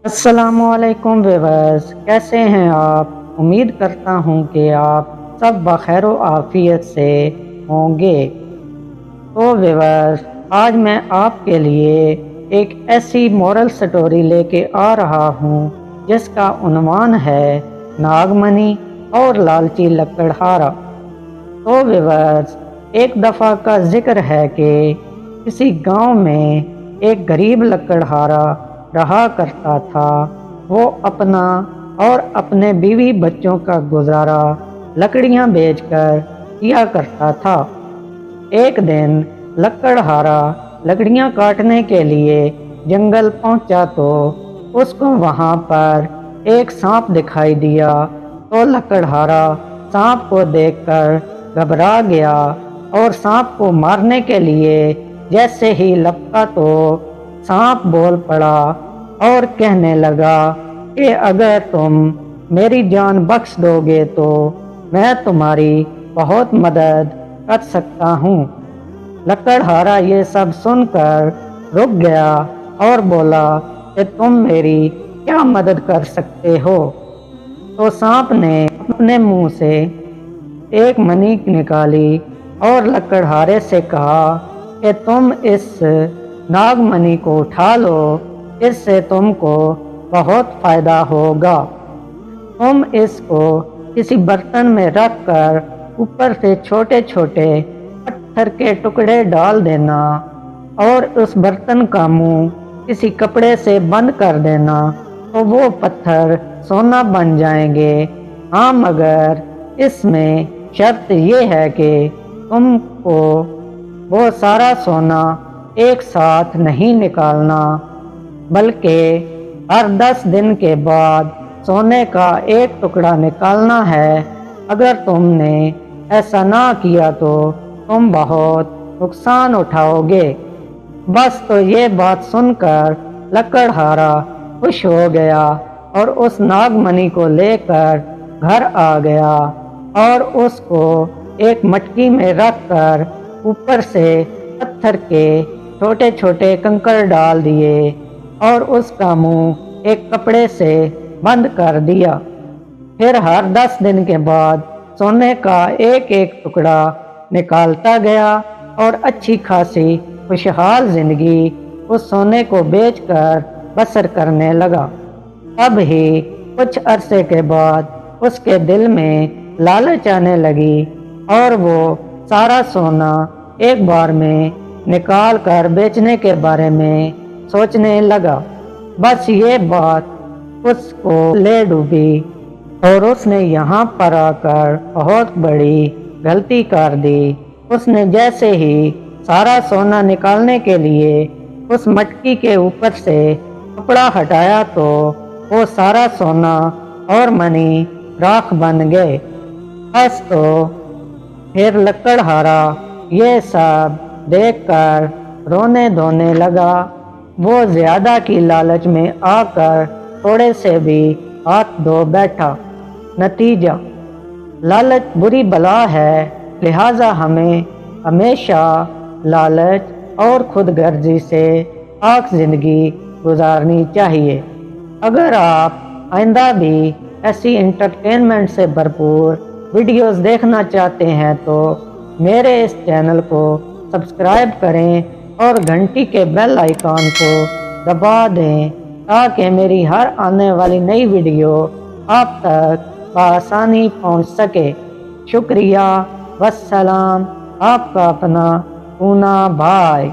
السلام علیکم ویورز، کیسے ہیں آپ؟ امید کرتا ہوں کہ آپ سب بخیر و عافیت سے ہوں گے۔ تو ویورز، آج میں آپ کے لیے ایک ایسی مورل سٹوری لے کے آ رہا ہوں جس کا عنوان ہے ناگمنی اور لالچی لکڑہارا۔ تو ویورز، ایک دفعہ کا ذکر ہے کہ کسی گاؤں میں ایک غریب لکڑہارا رہا کرتا تھا۔ وہ اپنا اور اپنے بیوی بچوں کا گزارا لکڑیاں بیچ کر کیا کرتا تھا۔ ایک دن لکڑہارا لکڑیاں کاٹنے کے لیے جنگل پہنچا تو اس کو وہاں پر ایک سانپ دکھائی دیا۔ تو لکڑہارا سانپ کو دیکھ کر گھبرا گیا اور سانپ کو مارنے کے لیے جیسے ہی لپکا تو سانپ بول پڑا اور کہنے لگا کہ اگر تم میری جان بخش دو گے تو میں تمہاری بہت مدد کر سکتا ہوں۔ لکڑہارا یہ سب سن کر رک گیا اور بولا کہ تم میری کیا مدد کر سکتے ہو؟ تو سانپ نے اپنے منہ سے ایک منی نکالی اور لکڑہارے سے کہا کہ تم اس ناگ منی کو اٹھا لو، اس سے تم کو بہت فائدہ ہوگا۔ تم اس کو کسی برتن میں رکھ کر اوپر سے چھوٹے چھوٹے پتھر کے ٹکڑے ڈال دینا اور اس برتن کا منہ کسی کپڑے سے بند کر دینا تو وہ پتھر سونا بن جائیں گے۔ ہاں، مگر اس میں شرط یہ ہے کہ تم کو وہ سارا سونا ایک ساتھ نہیں نکالنا، بلکہ ہر 10 دن کے بعد سونے کا ایک ٹکڑا نکالنا ہے۔ اگر تم نے ایسا نہ کیا تو تم بہت نقصان اٹھاؤ گے۔ بس تو یہ بات سن کر لکڑہارا خوش ہو گیا اور اس ناگ منی کو لے کر گھر آ گیا اور اس کو ایک مٹکی میں رکھ کر اوپر سے پتھر کے چھوٹے چھوٹے کنکر ڈال دیے اور اس کا منہ ایک کپڑے سے بند کر دیا۔ پھر ہر 10 دن کے بعد سونے کا ایک ایک ٹکڑا نکالتا گیا اور اچھی خاصی خوشحال زندگی اس سونے کو بیچ کر بسر کرنے لگا۔ اب ہی کچھ عرصے کے بعد اس کے دل میں لالچ آنے لگی اور وہ سارا سونا ایک بار میں نکال کر بیچنے کے بارے میں سوچنے لگا۔ بس یہ بات اس کو لے ڈوبی اور اس نے یہاں پر آ کر بہت بڑی غلطی کر دی۔ اس نے جیسے ہی سارا سونا نکالنے کے لیے اس مٹکی کے اوپر سے کپڑا ہٹایا تو وہ سارا سونا اور منی راکھ بن گئے۔ بس تو پھر لکڑہارا یہ سب دیکھ کر رونے دھونے لگا۔ وہ زیادہ کی لالچ میں آ کر تھوڑے سے بھی ہاتھ دھو بیٹھا۔ نتیجہ: لالچ بری بلا ہے، لہٰذا ہمیں ہمیشہ لالچ اور خود غرضی سے پاک زندگی گزارنی چاہیے۔ اگر آپ آئندہ بھی ایسی انٹرٹینمنٹ سے بھرپور ویڈیوز دیکھنا چاہتے ہیں تو میرے اس چینل کو سبسکرائب کریں اور گھنٹی کے بیل آئیکن کو دبا دیں تاکہ میری ہر آنے والی نئی ویڈیو آپ تک بآسانی پہنچ سکے۔ شکریہ، والسلام، آپ کا اپنا پونا بھائی۔